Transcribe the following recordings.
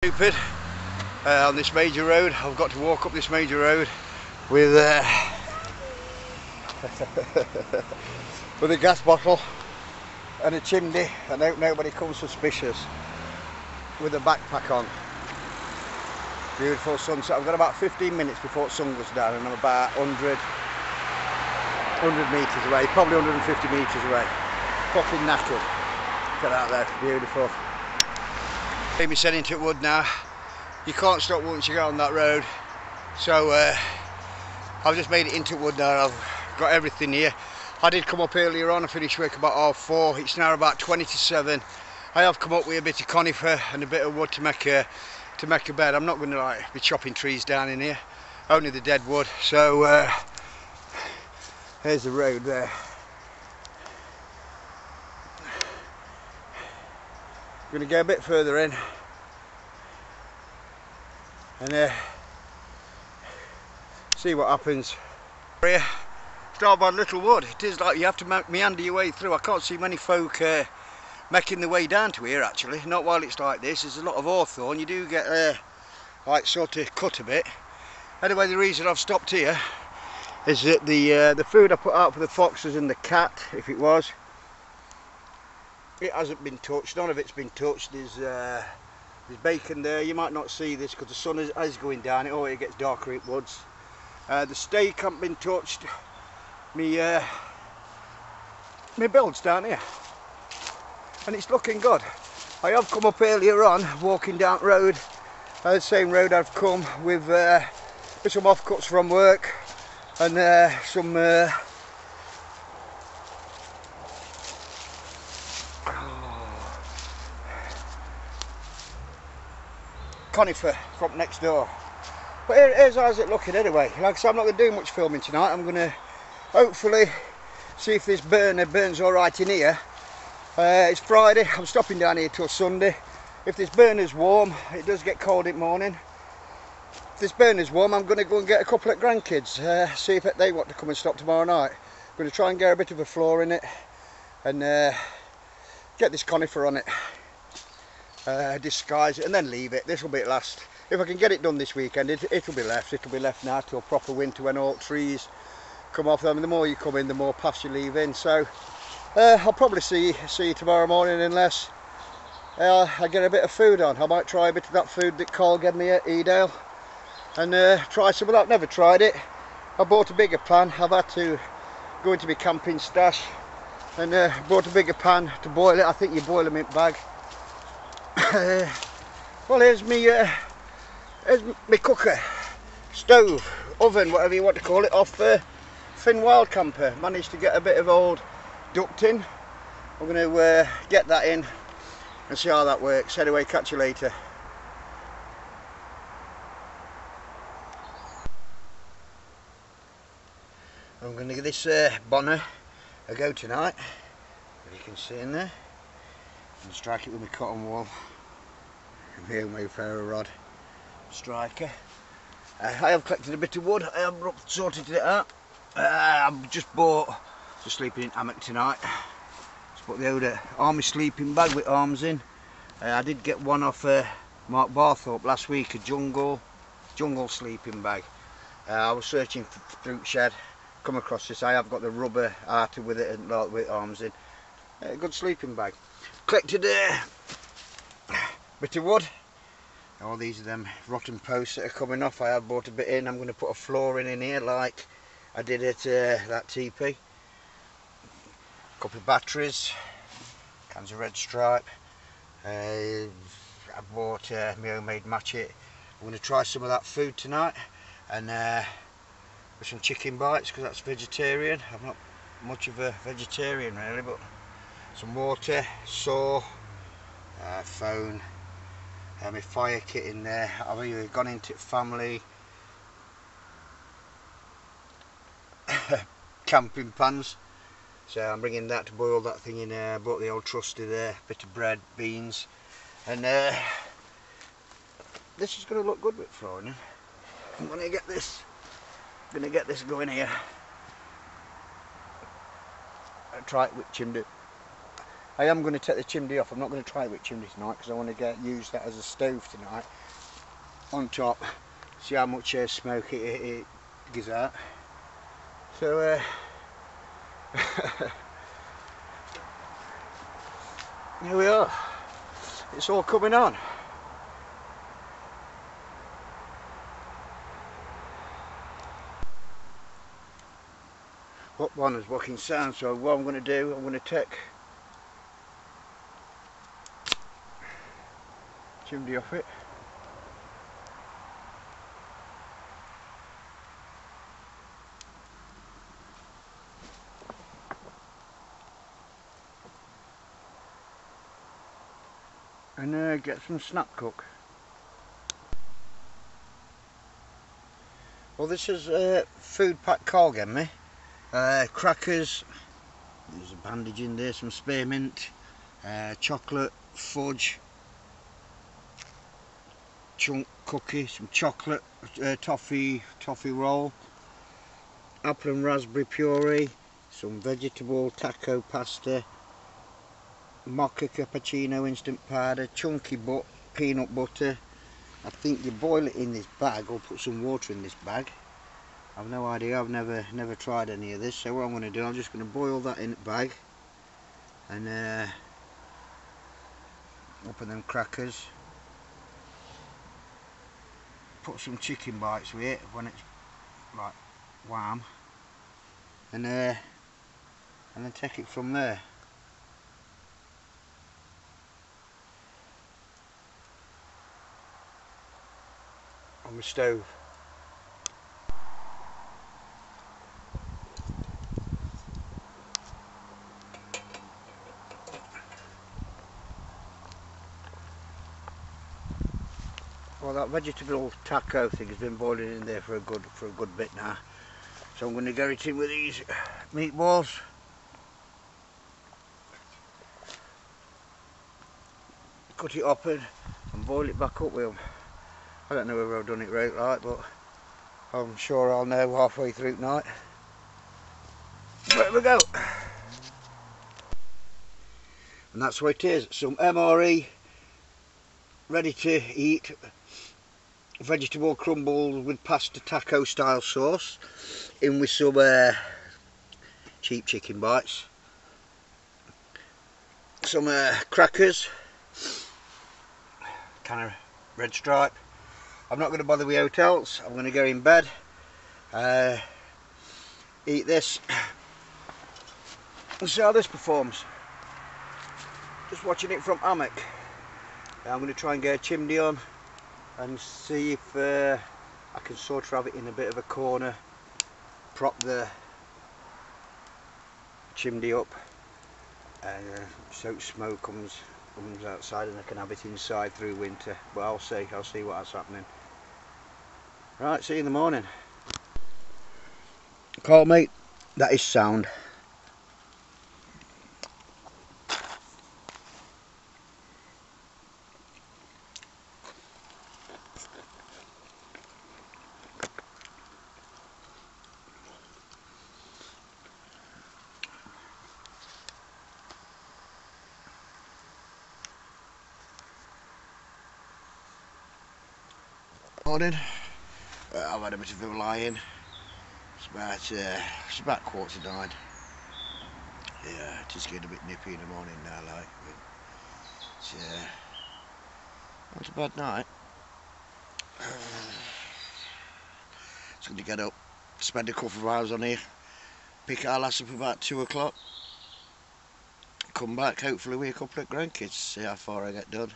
Stupid on this major road. I've got to walk up this major road with with a gas bottle and a chimney, and hope nobody comes suspicious with a backpack on. Beautiful sunset. I've got about 15 minutes before the sun goes down, and I'm about 100 metres away, probably 150 metres away. Fucking knackered. Get out there, beautiful. Amy said into wood now. You can't stop once you get on that road. So I've just made it into wood now. I've got everything here. I did come up earlier on. I finished work about 4:30. It's now about 20 to 7. I have come up with a bit of conifer and a bit of wood to make a bed. I'm not going to be chopping trees down in here. Only the dead wood. So here's the road there. I'm going to go a bit further in and see what happens. Here, start by little wood. It is like you have to meander your way through. I can't see many folk making their way down to here actually. Not while it's like this. There's a lot of hawthorn. You do get like sort of cut a bit. Anyway, the reason I've stopped here is that the food I put out for the foxes and the cat, if it was, it hasn't been touched. None of it's been touched. There's bacon there. You might not see this because the sun is going down. It gets darker in woods. The steak hasn't been touched. My build's down here, and it's looking good. I have come up earlier on, walking down the road, the same road I've come with some offcuts from work and some. Conifer from next door. But here's how's it looking anyway. Like I said, I'm not going to do much filming tonight. I'm going to hopefully see if this burner burns alright in here. It's Friday. I'm stopping down here till Sunday. If this burner's warm, it does get cold in the morning. If this burner's warm, I'm going to go and get a couple of grandkids, see if they want to come and stop tomorrow night. I'm going to try and get a bit of a floor in it and get this conifer on it. Disguise it and then leave it. This will be last. If I can get it done this weekend, it'll be left. It'll be left now till proper winter when all trees come off them. And the more you come in, the more paths you leave in. So I'll probably see you tomorrow morning unless I get a bit of food on. I might try a bit of that food that Carl gave me at Edale and try some of that. Never tried it. I bought a bigger pan. I've had to go into my camping stash and bought a bigger pan to boil it. I think you boil them in bag. Well, here's my cooker, stove, oven, whatever you want to call it, off Finn Wildcamper. Managed to get a bit of old ducting. I'm going to get that in and see how that works. Anyway, catch you later. I'm going to give this bonner a go tonight, as you can see in there, and strike it with my cotton wool. My Mayfair rod striker. I have collected a bit of wood. I have sorted it out. I've just sleeping in hammock tonight. Just put the old army sleeping bag with arms in. I did get one off Mark Barthorpe last week, a jungle sleeping bag. I was searching for fruit shed, come across this. I have got the rubber outer with it and with arms in. A good sleeping bag. Collected bit of wood. All these are them rotten posts that are coming off. I have bought a bit in. I'm going to put a floor in here like I did at that TP. A couple of batteries, cans of red stripe. I bought my homemade matchet. I'm going to try some of that food tonight and with some chicken bites because that's vegetarian. I'm not much of a vegetarian really, but some water, saw, phone. My fire kit in there. I've either gone into family camping pans, so I'm bringing that to boil that thing in there. Bought the old trusty there, bit of bread, beans, and this is going to look good with flooring. I'm going to get this going here. I'll try it with chimney. I am going to take the chimney off. I'm not going to try it with chimney tonight because I want to use that as a stove tonight on top. See how much smoke it gives out. So here we are. It's all coming on. What one is walking sound, so what I'm going to do, I'm going to take chimney off it. And get some snap cook. Well, this is food pack Karl gave me. Crackers, there's a bandage in there, some spearmint, chocolate, fudge, chunk cookie, some chocolate, toffee roll, apple and raspberry puree, some vegetable taco pasta, mocha cappuccino instant powder, chunky peanut butter. I think you boil it in this bag or put some water in this bag. I've no idea, I've never tried any of this, so what I'm going to do, I'm just going to boil that in a bag and open them crackers, put some chicken bites with it when it's like warm, and then take it from there. On the stove. Well, that vegetable taco thing has been boiling in there for a good bit now, so I'm going to get it in with these meatballs. Cut it open and boil it back up with them. I don't know whether I've done it right, but I'm sure I'll know halfway through tonight. There we go. And that's what it is. Some MRE, ready to eat, vegetable crumbles with pasta taco style sauce, in with some cheap chicken bites, some crackers, kind of red stripe. I'm not going to bother with hotels. I'm going to go in bed, eat this and see how this performs. Just watching it from hammock. I'm going to try and get a chimney on and see if I can sort of have it in a bit of a corner, prop the chimney up, and so smoke comes outside and I can have it inside through winter. But I'll see what's happening. Right, see you in the morning. Karl mate, that is sound. Morning. I've had a bit of a lie-in. It's about 8:45. Yeah, it is getting a bit nippy in the morning now, like. But it's not a bad night. It's going to get up, spend a couple of hours on here, pick our lass up about 2 o'clock, come back, hopefully with a couple of grandkids, see how far I get done.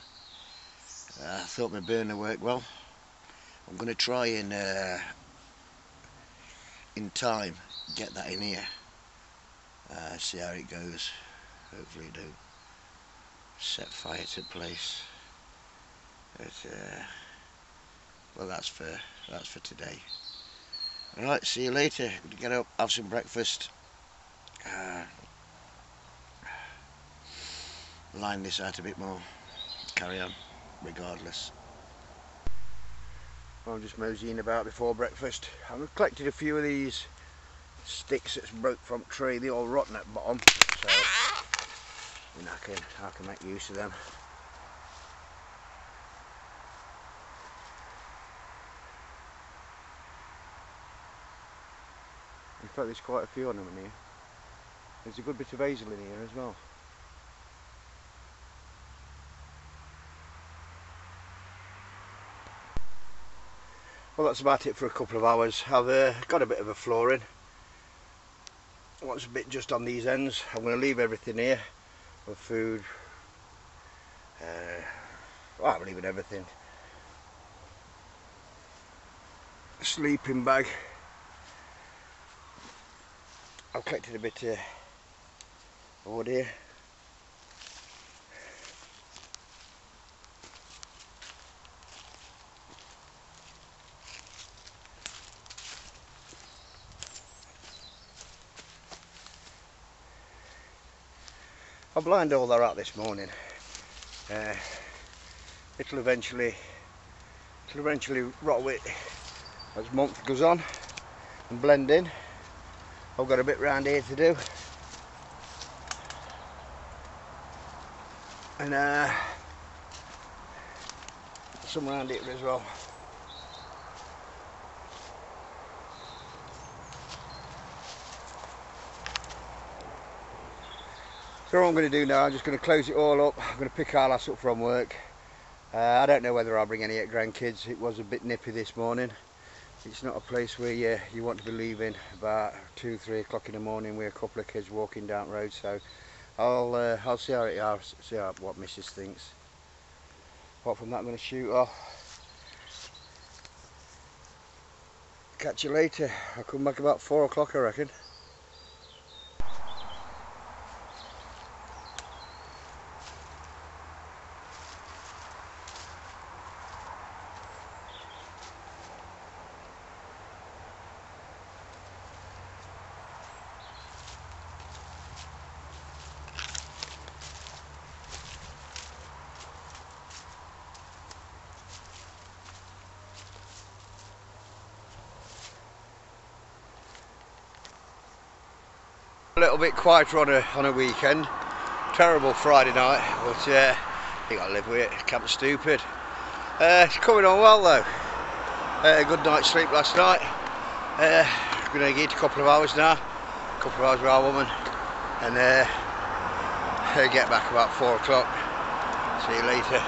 I thought my burner worked well. I'm going to try and in time get that in here, see how it goes. Hopefully do set fire to the place. But, well, that's for today. Alright, see you later. I'm going to get up, have some breakfast, line this out a bit more, carry on regardless. I'm just moseying about before breakfast. I've collected a few of these sticks that's broke from tree. They're all rotten at the bottom, so and I can make use of them. In fact, there's quite a few on them in here. There's a good bit of hazel in here as well. Well, that's about it for a couple of hours. I've got a bit of a flooring. Wants a bit just on these ends. I'm going to leave everything here for food. Well, I'm leaving everything. Sleeping bag. I've collected a bit of wood here. I blind all that out this morning. It'll eventually rot away as month goes on and blend in. I've got a bit round here to do, and some round here as well. So what I'm going to do now, I'm just going to close it all up. I'm going to pick our lass up from work. I don't know whether I'll bring any grandkids. It was a bit nippy this morning. It's not a place where you want to be leaving about 2-3 o'clock in the morning with a couple of kids walking down the road. So I'll see how it is, see what Mrs. thinks. Apart from that, I'm going to shoot off. Catch you later. I'll come back about 4 o'clock, I reckon. A little bit quieter on a weekend. Terrible Friday night, but you got to live with it. Camp's stupid. It's coming on well though. A good night's sleep last night. Going to eat a couple of hours now. A couple of hours with our woman, and get back about 4 o'clock. See you later.